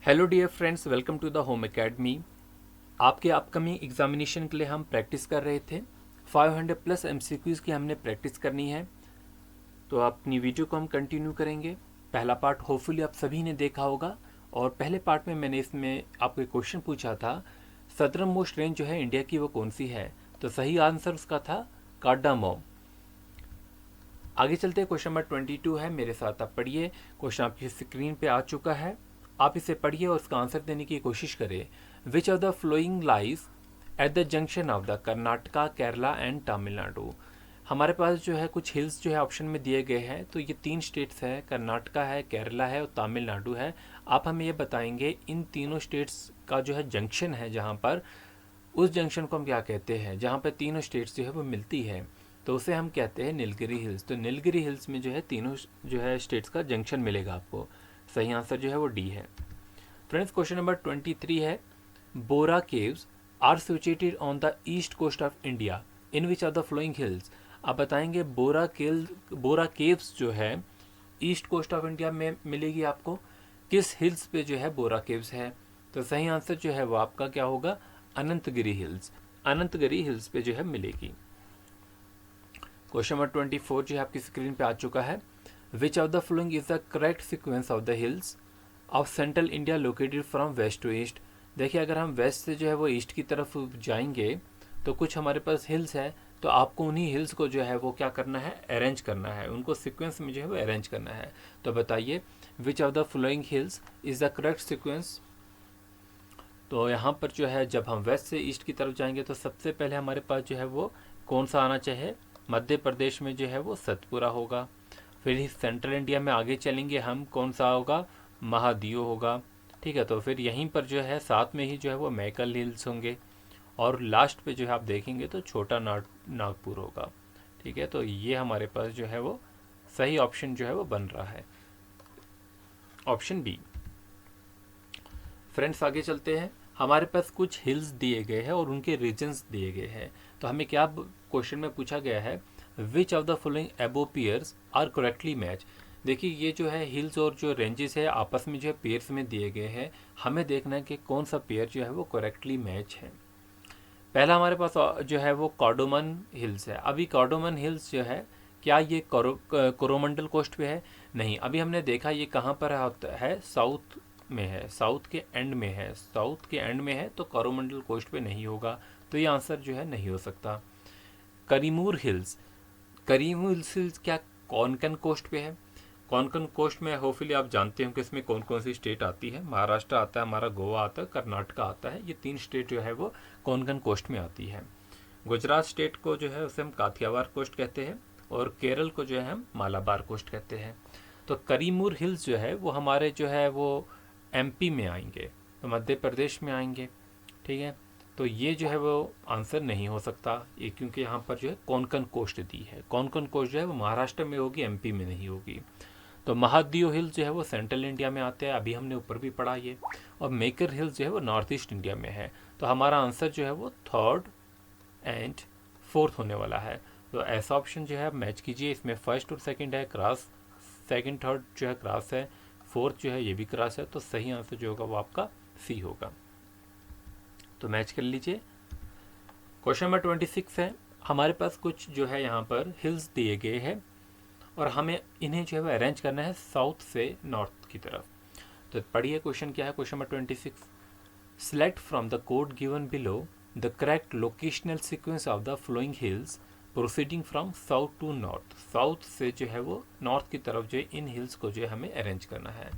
Hello dear friends, welcome to the home academy. आपके upcoming examination के लिए हम प्रैक्टिस कर रहे थे। 500 प्लस एमसीक्यूज़ की हमने प्रैक्टिस करनी है, तो अपनी वीडियो को हम कंटिन्यू करेंगे। पहला पार्ट होपफुली आप सभी ने देखा होगा, और पहले पार्ट में मैंने इसमें आपको एक क्वेश्चन पूछा था, सदर्न मोस्ट रेंज जो है इंडिया की वो कौन सी है। तो सही आंसर उसका था कार्डामोम। आगे चलते हैं, क्वेश्चन नंबर 22 है, मेरे साथ आप पढ़िए। क्वेश्चन आपकी स्क्रीन पे आ चुका है, आप इसे पढ़िए और इसका आंसर देने की कोशिश करें। विच of the flowing lies at the junction of the Karnataka, Kerala and Tamil Nadu. हमारे पास जो है कुछ हिल्स जो है ऑप्शन में दिए गए हैं, तो ये तीन स्टेट्स हैं, कर्नाटका है, केरला है और तमिलनाडु है। आप हमें ये बताएंगे इन तीनों स्टेट्स का जो है जंक्शन है, जहाँ पर उस जंक्शन को हम क्या कहते हैं, जहाँ पर तीनों स्टेट्स जो है वो मिलती है, तो उसे हम कहते हैं नीलगिरी हिल्स। तो नीलगिरी हिल्स में जो है तीनों जो है स्टेट्स का जंक्शन मिलेगा आपको। सही आंसर जो है वो डी है। फ्रेंड्स, क्वेश्चन नंबर 23 है, Borra caves are situated on the east coast of India in which of the flowing hills. आप बताएंगे बोरा केव्स जो है ईस्ट कोस्ट ऑफ इंडिया में मिलेगी आपको, किस हिल्स पे जो है बोरा केव्स है। तो सही आंसर जो है वो आपका क्या होगा, अनंतगिरी हिल्स। अनंतगिरी हिल्स पे जो है मिलेगी। क्वेश्चन नंबर 24 जो है आपकी स्क्रीन पे आ चुका है, which of the following is the correct sequence of the hills of central India located from west to east. देखिए, अगर हम वेस्ट से जो है वो ईस्ट की तरफ जाएंगे तो कुछ हमारे पास हिल्स है, तो आपको उन्हीं हिल्स को जो है वो क्या करना है, अरेंज करना है, उनको सीक्वेंस में जो है वो अरेंज करना है। तो बताइए, विच of the flowing hills is the correct sequence. तो यहाँ पर जो है जब हम वेस्ट से ईस्ट की तरफ जाएंगे तो सबसे पहले हमारे पास जो है वो कौन सा आना चाहिए, मध्य प्रदेश में जो है वो सतपुरा होगा। फिर सेंट्रल इंडिया में आगे चलेंगे हम, कौन सा होगा, महादीव होगा। ठीक है, तो फिर यहीं पर जो है साथ में ही जो है वो मैकल हिल्स होंगे, और लास्ट पे जो है आप देखेंगे तो छोटा नागपुर होगा। ठीक है, तो ये हमारे पास जो है वो सही ऑप्शन जो है वो बन रहा है, ऑप्शन बी। फ्रेंड्स, आगे चलते हैं। हमारे पास कुछ हिल्स दिए गए हैं और उनके रीजन्स दिए गए हैं। तो हमें क्या क्वेश्चन में पूछा गया है, विच ऑफ द फॉलोइंग एबो पेयर्स आर करेक्टली मैच। देखिए, ये जो है हिल्स और जो रेंजेस है आपस में जो है पेयर्स में दिए गए हैं, हमें देखना है कि कौन सा पेयर जो है वो करेक्टली मैच है। पहला हमारे पास जो है वो कार्डोमन हिल्स है। अभी कार्डोमन हिल्स जो है, क्या ये कोरोमंडल कोस्ट पे है? नहीं, अभी हमने देखा ये कहाँ पर है, साउथ में है, साउथ के एंड में है, साउथ के एंड में है, तो कोरोमंडल कोस्ट पे नहीं होगा, तो ये आंसर जो है नहीं हो सकता। करीमूर हिल्स, करीमूर हिल्स क्या कोंकण कोस्ट पे है? कोंकण कोस्ट में होपफुली आप जानते हो कि इसमें कौन कौन सी स्टेट आती है। महाराष्ट्र आता है, हमारा गोवा आता है, कर्नाटका आता है, ये तीन स्टेट जो है वो कोंकण कोस्ट में आती है। गुजरात स्टेट को जो है उसे हम काथियावाड़ कोस्ट कहते हैं, और केरल को जो है हम मालाबार कोस्ट कहते हैं। तो करीमूर हिल्स जो है वो हमारे जो है वो एमपी में आएंगे, तो मध्य प्रदेश में आएंगे। ठीक है, तो ये जो है वो आंसर नहीं हो सकता, ये क्योंकि यहाँ पर जो है कोंकण कोस्ट दी है। कोंकण कोस्ट जो है वो महाराष्ट्र में होगी, एमपी में नहीं होगी। तो महादेव हिल्स जो है वो सेंट्रल इंडिया में आते हैं, अभी हमने ऊपर भी पढ़ा ये। और मेकर हिल्स जो है वो नॉर्थ ईस्ट इंडिया में है। तो हमारा आंसर जो है वो थर्ड एंड फोर्थ होने वाला है। तो ऐसा ऑप्शन जो है आप मैच कीजिए, इसमें फर्स्ट और सेकंड है क्रॉस, सेकंड थर्ड जो है क्रॉस है, फोर्थ जो है ये भी क्रॉस है, तो सही आंसर जो होगा वो आपका सी होगा। तो मैच कर लीजिए। क्वेश्चन नंबर 26 है, हमारे पास कुछ जो है यहाँ पर हिल्स दिए गए हैं, और हमें इन्हें जो है वो अरेंज करना है साउथ से नॉर्थ की तरफ। तो पढ़िए क्वेश्चन क्या है, question number 26, select from the code given below the correct locational sequence of the flowing hills proceeding from south to north. South से जो है वो नॉर्थ की तरफ जो है इन हिल्स को जो है हमें अरेंज करना है।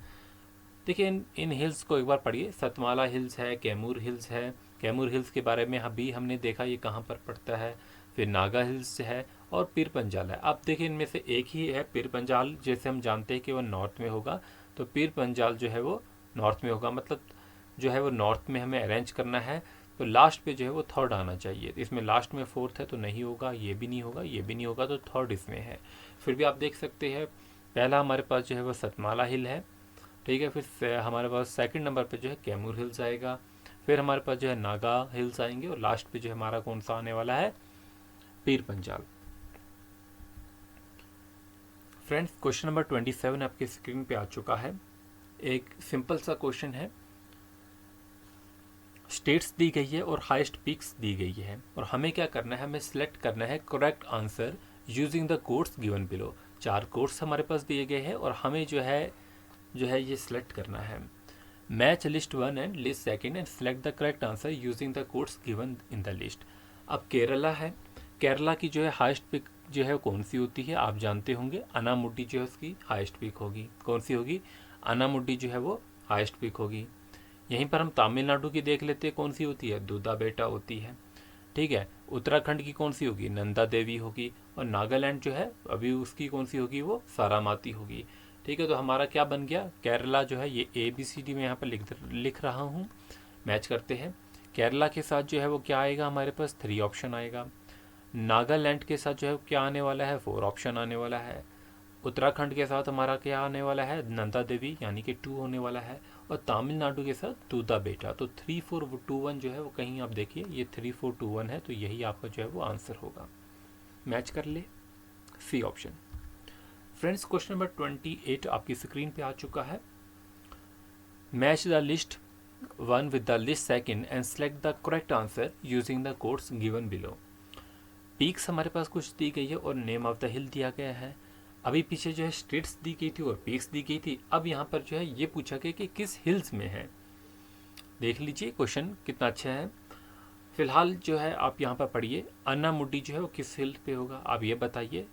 देखिए, इन हिल्स को एक बार पढ़िए। सतमाला हिल्स है, कैमूर हिल्स है, कैमूर हिल्स के बारे में अभी हमने देखा ये कहाँ पर पड़ता है। फिर नागा हिल्स है, और पीर पंजाल है। अब देखिए, इनमें से एक ही है पीर पंजाल, जैसे हम जानते हैं कि वो नॉर्थ में होगा, तो पीर पंजाल जो है वो नॉर्थ में होगा, मतलब जो है वो नॉर्थ में हमें अरेंज करना है। तो लास्ट पे जो है वो थर्ड आना चाहिए। इसमें लास्ट में फोर्थ है तो नहीं होगा, ये भी नहीं होगा, ये भी नहीं होगा, तो थर्ड इसमें है। फिर भी आप देख सकते हैं, पहला हमारे पास जो है वो सतमाला हिल है। ठीक है, फिर हमारे पास सेकंड नंबर पे जो है कैमूर हिल्स आएगा, फिर हमारे पास जो है नागा हिल्स आएंगे, और लास्ट पे जो है हमारा कौन सा आने वाला है, Pir Panjal. Friends, question number 27 आपकी स्क्रीन पे आ चुका है। एक सिंपल सा क्वेश्चन है, स्टेट्स दी गई है और हाईएस्ट पीक्स दी गई है, और हमें क्या करना है, हमें सिलेक्ट करना है correct answer using the codes given below. 4 codes हमारे पास दिए गए हैं और हमें जो है ये सिलेक्ट करना है। Match list 1 and list second and select the correct answer using the codes given in the list. अब केरला है, केरला की जो है हाईएस्ट पीक जो है कौन सी होती है, आप जानते होंगे अनामुड्डी जो है उसकी हाईएस्ट पीक होगी। कौन सी होगी, अनामुड्डी जो है वो हाईएस्ट पीक होगी। यहीं पर हम तमिलनाडु की देख लेते हैं, कौन सी होती है, दूधा बेटा होती है। ठीक है, उत्तराखंड की कौन सी होगी, नंदा देवी होगी। और नागालैंड जो है अभी उसकी कौन सी होगी, वो सारामाती होगी। ठीक है, तो हमारा क्या बन गया, केरला जो है ये ABCD में यहाँ पर लिख रहा हूँ। मैच करते हैं, केरला के साथ जो है वो क्या आएगा, हमारे पास 3 ऑप्शन आएगा। नागालैंड के साथ जो है क्या आने वाला है, 4 ऑप्शन आने वाला है। उत्तराखंड के साथ हमारा क्या आने वाला है, नंदा देवी यानी कि 2 होने वाला है। और तमिलनाडु के साथ दूधा बेटा। तो 3 4 2 1 जो है वो कहीं आप देखिए ये 3 4 2 1 है, तो यही आपका जो है वो आंसर होगा। मैच कर ले, C option. Friends, question number 28 आपकी स्क्रीन पे आ चुका है। Match the list 1 with the list second and select the correct answer using the codes given below. Peaks हमारे पास कुछ दी गई है और नेम ऑफ द हिल दिया गया है। अभी पीछे जो है स्टेट्स दी गई थी और पीक्स दी गई थी। अब यहाँ पर जो है ये पूछा गया कि किस हिल्स में है। देख लीजिए क्वेश्चन कितना अच्छा है। फिलहाल जो है आप यहाँ पर पढ़िए, अनामुड्डी जो है वो किस हिल पे होगा, आप ये बताइए।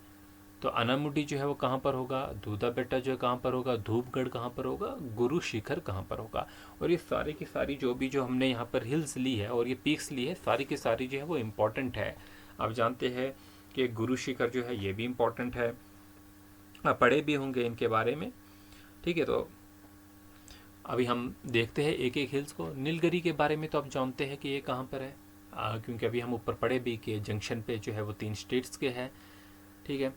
तो अनामुड्डी जो है वो कहाँ पर होगा, दूधा बेटा जो है कहाँ पर होगा, धूपगढ़ कहाँ पर होगा, गुरु शिखर कहाँ पर होगा। और ये सारी की सारी जो हमने यहाँ पर हिल्स ली है और ये पीक्स ली है, सारी की सारी जो है वो इम्पॉर्टेंट है। आप जानते हैं कि गुरु शिखर जो है ये भी इम्पॉर्टेंट है, आप पढ़े भी होंगे इनके बारे में। ठीक है, तो अभी हम देखते हैं एक एक हिल्स को। नीलगिरी के बारे में तो आप जानते हैं कि ये कहाँ पर है, क्योंकि अभी हम ऊपर पढ़े भी कि जंक्शन पे जो है वो 3 स्टेट्स के हैं। ठीक है,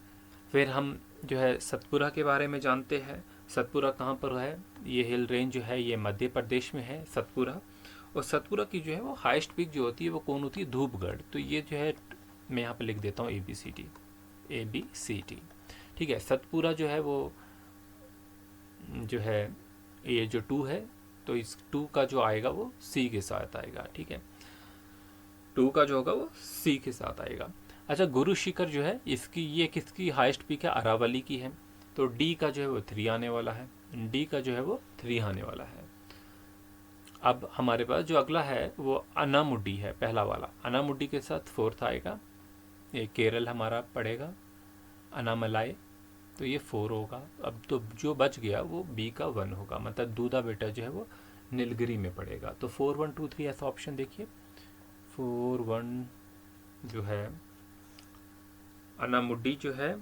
फिर हम जो है सतपुरा के बारे में जानते हैं। सतपुरा कहाँ पर है, ये हिल रेंज जो है ये मध्य प्रदेश में है सतपुरा। और सतपुरा की जो है वो हाईएस्ट पीक जो होती है वो कौन होती है, धूपगढ़। तो ये जो है मैं यहाँ पर लिख देता हूँ ABCD। ठीक है, सतपुरा जो है वो जो है ये जो 2 है, तो इस 2 का जो आएगा वो C के साथ आएगा। ठीक है, 2 का जो होगा वो C के साथ आएगा। अच्छा, गुरु शिखर जो है इसकी ये किसकी हाईएस्ट पीक है, अरावली की है। तो D का जो है वो 3 आने वाला है, D का जो है वो 3 आने वाला है। अब हमारे पास जो अगला है वो अनामुड्डी है, पहला वाला। अनामुड्डी के साथ 4th आएगा, ये केरल हमारा पड़ेगा, अनामलाई। तो ये 4 होगा। अब तो जो बच गया वो B का 1 होगा, मतलब दूधा बेटा जो है वो नीलगिरी में पड़ेगा। तो 4 1 2 3 ऐसा ऑप्शन देखिए। 4 1 जो है अनामुड्डी जो है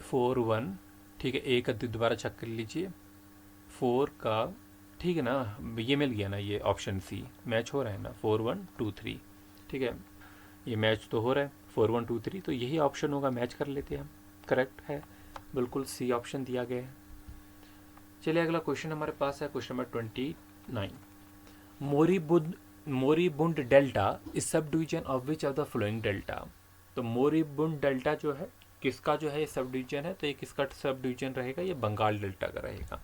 4 1, ठीक है, एक दोबारा चेक कर लीजिए। 4 का ठीक है ना, ये मिल गया ना, ये ऑप्शन C मैच हो रहा है ना, 4 1 2 3। ठीक है, ये मैच तो हो रहा है 4 1 2 3, तो यही ऑप्शन होगा, मैच कर लेते हैं हम। करेक्ट है, बिल्कुल C ऑप्शन दिया गया है। चलिए अगला क्वेश्चन हमारे पास है, question number 29। Moribund delta is sub division of which of the following delta. तो मोरीबुंड डेल्टा जो है किसका जो है सब डिवीजन है, तो ये किसका सब डिवीजन रहेगा, ये बंगाल डेल्टा का रहेगा।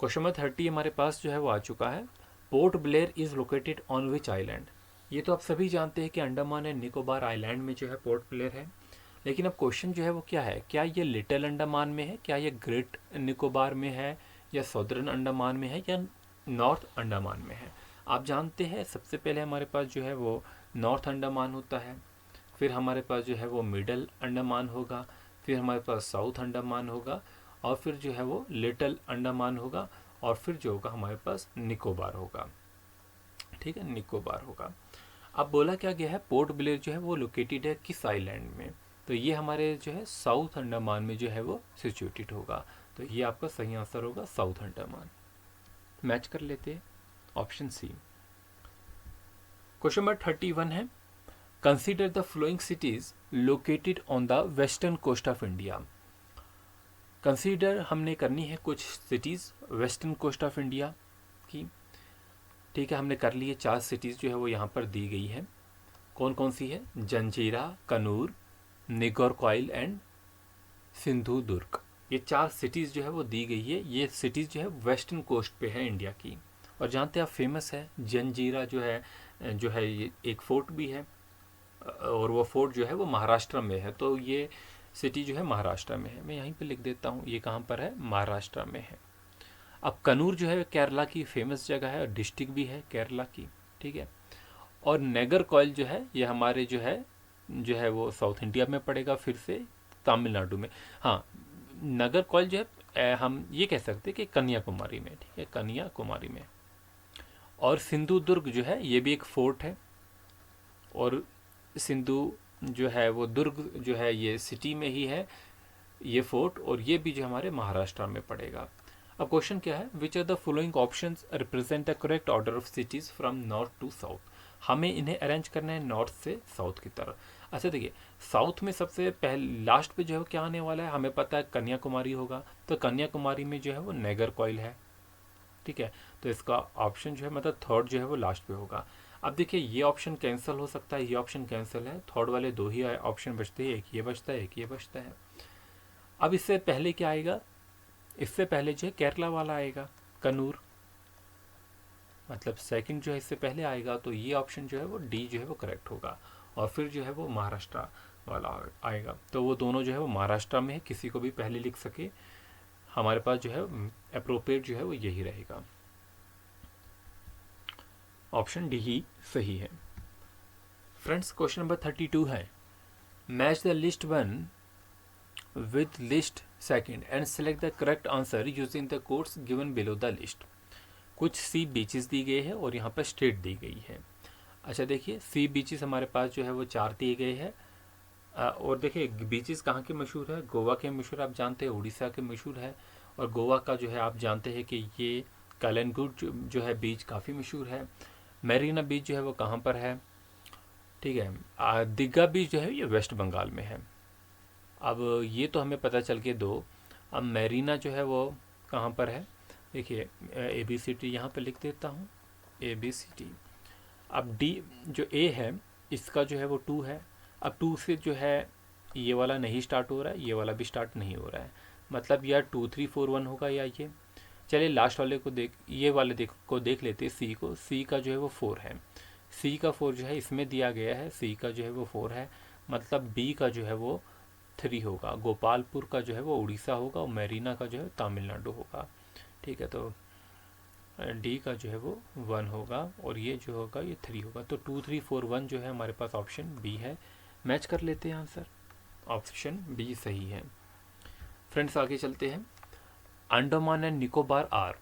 क्वेश्चन नंबर 30 हमारे पास जो है वो आ चुका है। Port Blair is located on which island. ये तो आप सभी जानते हैं कि अंडमान एंड निकोबार आइलैंड में जो है पोर्ट ब्लेयर है। लेकिन अब क्वेश्चन जो है वो क्या है, क्या ये लिटिल अंडमान में है, क्या ये ग्रेट निकोबार में है, या सौदर्न अंडमान में है, या नॉर्थ अंडमान में है। आप जानते हैं सबसे पहले हमारे पास जो है वो नॉर्थ अंडमान होता है, फिर हमारे पास जो है वो मिडल अंडमान होगा, फिर हमारे पास साउथ अंडमान होगा, और फिर जो है वो लिटिल अंडमान होगा, और फिर जो होगा हमारे पास निकोबार होगा। ठीक है, निकोबार होगा। अब बोला क्या गया है, पोर्ट ब्लेयर जो है वो लोकेटेड है किस आइलैंड में, तो ये हमारे जो है साउथ अंडमान में जो है वो सिचुएटेड होगा। तो ये आपका सही आंसर होगा साउथ अंडमान। मैच कर लेते हैं, ऑप्शन C। क्वेश्चन नंबर 31 है, consider the following cities located on the western coast of India. Consider हमने करनी है कुछ cities western coast of India की। ठीक है, हमने कर लिए 4 सिटीज जो है वो यहाँ पर दी गई है। कौन कौन सी है, जंजीरा, कनूर, निगोरकोइल एंड सिंधुदुर्ग। ये 4 सिटीज़ जो है वो दी गई है। ये सिटीज़ जो है वेस्टर्न कोस्ट पे है इंडिया की। और जानते हैं आप, फेमस है जंजीरा जो है ये एक फोर्ट भी है, और वो फोर्ट जो है वो महाराष्ट्र में है। तो ये सिटी जो है महाराष्ट्र में है। मैं यहीं पे लिख देता हूँ, ये कहाँ पर है, महाराष्ट्र में है। अब कनूर जो है केरला की फेमस जगह है और डिस्ट्रिक्ट भी है केरला की, ठीक है। और नागरकोइल जो है ये हमारे जो है वो साउथ इंडिया में पड़ेगा, फिर से तमिलनाडु में। हाँ, नागरकोइल जो है हम ये कह सकते हैं कि कन्याकुमारी में, ठीक है, कन्याकुमारी में। और सिंधुदुर्ग जो है ये भी एक फोर्ट है, और सिंधु जो है वो दुर्ग जो है ये सिटी में ही है ये फोर्ट, और ये भी जो हमारे महाराष्ट्र में पड़ेगा। अब क्वेश्चन क्या है, which are the following options represent the correct order of cities from north to south. हमें इन्हें अरेंज करना है नॉर्थ से साउथ की तरफ। अच्छा देखिए, साउथ में सबसे पहले लास्ट पे जो है क्या आने वाला है, हमें पता है कन्याकुमारी होगा, तो कन्याकुमारी में जो है वो नागरकोइल है, ठीक है। तो इसका ऑप्शन जो है मतलब थर्ड जो है वो लास्ट पे होगा। अब देखिए, ये ऑप्शन कैंसिल हो सकता है, ये ऑप्शन कैंसिल है, थर्ड वाले 2 ही ऑप्शन बचते हैं, एक ये बचता है, एक ये बचता है। अब इससे पहले क्या आएगा, इससे पहले जो है केरला वाला आएगा, कनूर, मतलब सेकंड जो है इससे पहले आएगा, तो ये ऑप्शन जो है वो डी जो है वो करेक्ट होगा। और फिर जो है वो महाराष्ट्र वाला आएगा, तो वो दोनों जो है वो महाराष्ट्र में है, किसी को भी पहले लिख सके, हमारे पास जो है अप्रोप्रिएट जो है वो यही रहेगा, ऑप्शन डी ही सही है। फ्रेंड्स, क्वेश्चन नंबर 32 है, match the list 1 with list second and select the correct answer using the codes given below the list। कुछ सी बीचेस दी गई है और यहाँ पर स्टेट दी गई है। अच्छा देखिए, सी बीचेस हमारे पास जो है वो 4 दिए गए हैं, और देखिए बीचेस कहाँ के मशहूर है, गोवा के मशहूर, आप जानते हैं उड़ीसा के मशहूर है, और गोवा का जो है आप जानते हैं कि ये कलनगुड जो है बीच काफ़ी मशहूर है। मेरीना बीच जो है वो कहाँ पर है, ठीक है। दिग्गा बीच जो है ये वेस्ट बंगाल में है। अब ये तो हमें पता चल के दो, अब मेरीना जो है वो कहाँ पर है, देखिए ABCD यहाँ पे लिख देता हूँ, ABCD। अब डी जो ए है इसका जो है वो 2 है, अब 2 से जो है ये वाला नहीं स्टार्ट हो रहा है, ये वाला भी स्टार्ट नहीं हो रहा है, मतलब या 2 3 4 1 होगा या ये। चलिए लास्ट वाले को ये वाले को देख लेते हैं, सी को। सी का जो है वो 4 है, सी का 4 जो है इसमें दिया गया है, सी का जो है वो 4 है, मतलब बी का जो है वो 3 होगा, गोपालपुर का जो है वो उड़ीसा होगा, और मेरीना का जो है तमिलनाडु होगा, ठीक है। तो डी का जो है वो 1 होगा, और ये जो होगा ये 3 होगा, तो 2 3 4 1 जो है हमारे पास ऑप्शन बी है। मैच कर लेते हैं आंसर, ऑप्शन बी सही है। फ्रेंड्स, आगे चलते हैं। Andaman and Nicobar are,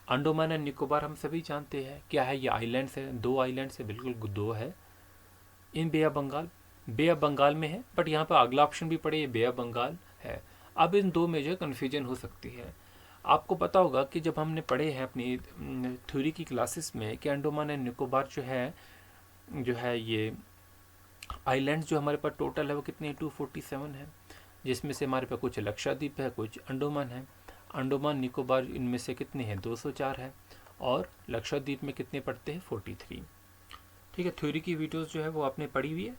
Andaman and Nicobar हम सभी जानते हैं क्या है, ये आइलैंड्स है, 2 आइलैंड्स है, बिल्कुल 2 है, in bay of Bengal, bay of Bengal में है, बट यहाँ पर अगला ऑप्शन भी पड़े, ये बे ऑफ बंगाल है। अब इन 2 में जो है कन्फ्यूजन हो सकती है। आपको पता होगा कि जब हमने पढ़े हैं अपनी थ्योरी की क्लासेस में कि अंडमान एंड निकोबार जो है ये आइलैंड्स जो हमारे पास टोटल है वो कितने 247 है, जिसमें से हमारे पास कुछ लक्षद्वीप है, कुछ अंडमान है। अंडमान निकोबार इनमें से कितने हैं 204 है, और लक्षद्वीप में कितने पड़ते हैं 43, ठीक है। थ्योरी की वीडियोस जो है वो आपने पढ़ी हुई है,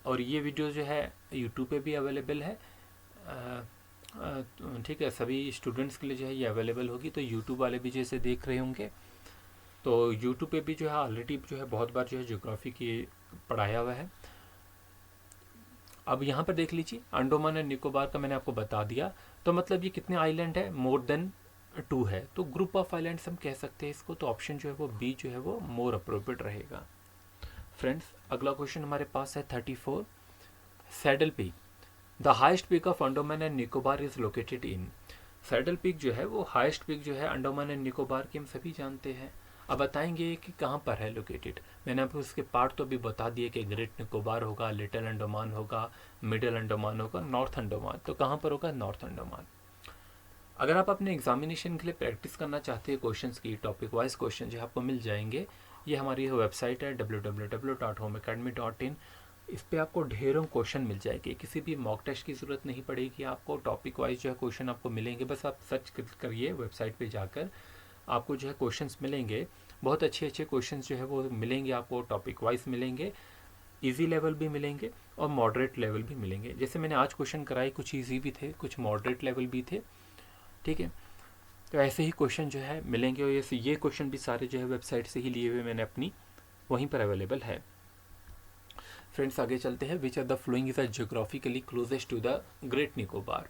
और ये वीडियो जो है यूट्यूब पे भी अवेलेबल है, ठीक है। सभी स्टूडेंट्स के लिए जो है ये अवेलेबल होगी, तो यूट्यूब वाले भी जैसे देख रहे होंगे, तो यूट्यूब पे भी जो है ऑलरेडी जो है बहुत बार जो है ज्योग्राफी की पढ़ाया हुआ है। अब यहाँ पर देख लीजिए, अंडमान एंड निकोबार का मैंने आपको बता दिया, तो मतलब ये कितने आइलैंड है, मोर देन 2 है, तो ग्रुप ऑफ आइलैंड्स हम कह सकते हैं इसको, तो ऑप्शन जो है वो बी जो है वो मोर अप्रोप्रिएट रहेगा। फ्रेंड्स, अगला क्वेश्चन हमारे पास है 34, saddle peak, the highest peak of Andaman and Nicobar is located in. Saddle peak जो है वो हाइस्ट पीक जो है अंडमान एंड निकोबार की हम सभी जानते हैं। अब बताएंगे कि कहाँ पर है लोकेटेड। मैंने आपको उसके पार्ट तो अभी बता दिए कि ग्रेट निकोबार होगा, लिटिल अंडमान होगा, मिडिल अंडमान होगा, नॉर्थ अंडमान। तो कहाँ पर होगा, नॉर्थ अंडमान। अगर आप अपने एग्जामिनेशन के लिए प्रैक्टिस करना चाहते हैं क्वेश्चंस की, टॉपिक वाइज क्वेश्चन जो आपको मिल जाएंगे, ये हमारी वेबसाइट है www.homeacademy.in। इस पर आपको ढेरों क्वेश्चन मिल जाएंगे, किसी भी मॉक टेस्ट की ज़रूरत नहीं पड़ेगी आपको, टॉपिक वाइज जो है क्वेश्चन आपको मिलेंगे। बस आप सर्च करिए वेबसाइट पे जाकर, आपको जो है क्वेश्चंस मिलेंगे, बहुत अच्छे अच्छे क्वेश्चंस जो है वो मिलेंगे आपको, टॉपिक वाइज मिलेंगे, इजी लेवल भी मिलेंगे और मॉडरेट लेवल भी मिलेंगे। जैसे मैंने आज क्वेश्चन कराए, कुछ इजी भी थे, कुछ मॉडरेट लेवल भी थे, ठीक है। तो ऐसे ही क्वेश्चन जो है मिलेंगे, और ये क्वेश्चन भी सारे जो है वेबसाइट से ही लिए हुए मैंने अपनी, वहीं पर अवेलेबल है। फ्रेंड्स आगे चलते हैं। Which are the following is a geographically closest to the Great Nicobar.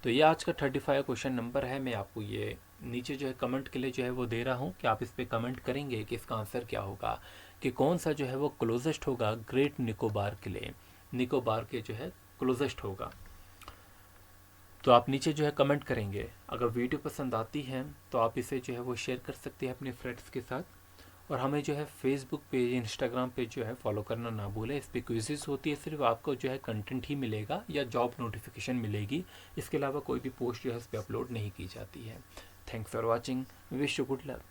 तो ये आज का 35 क्वेश्चन नंबर है। मैं आपको ये नीचे जो है कमेंट के लिए जो है वो दे रहा हूँ कि आप इस पर कमेंट करेंगे कि इसका आंसर क्या होगा, कि कौन सा जो है वो क्लोजेस्ट होगा ग्रेट निकोबार के लिए, निकोबार के जो है क्लोजेस्ट होगा। तो आप नीचे जो है कमेंट करेंगे। अगर वीडियो पसंद आती है तो आप इसे जो है वो शेयर कर सकते हैं अपने फ्रेंड्स के साथ, और हमें जो है फेसबुक पेज, इंस्टाग्राम पे जो है फॉलो करना ना भूलें। इस पर क्विज़ेस होती है, सिर्फ आपको जो है कंटेंट ही मिलेगा या जॉब नोटिफिकेशन मिलेगी, इसके अलावा कोई भी पोस्ट जो है इस पर अपलोड नहीं की जाती है। Thanks for watching, wish you good luck.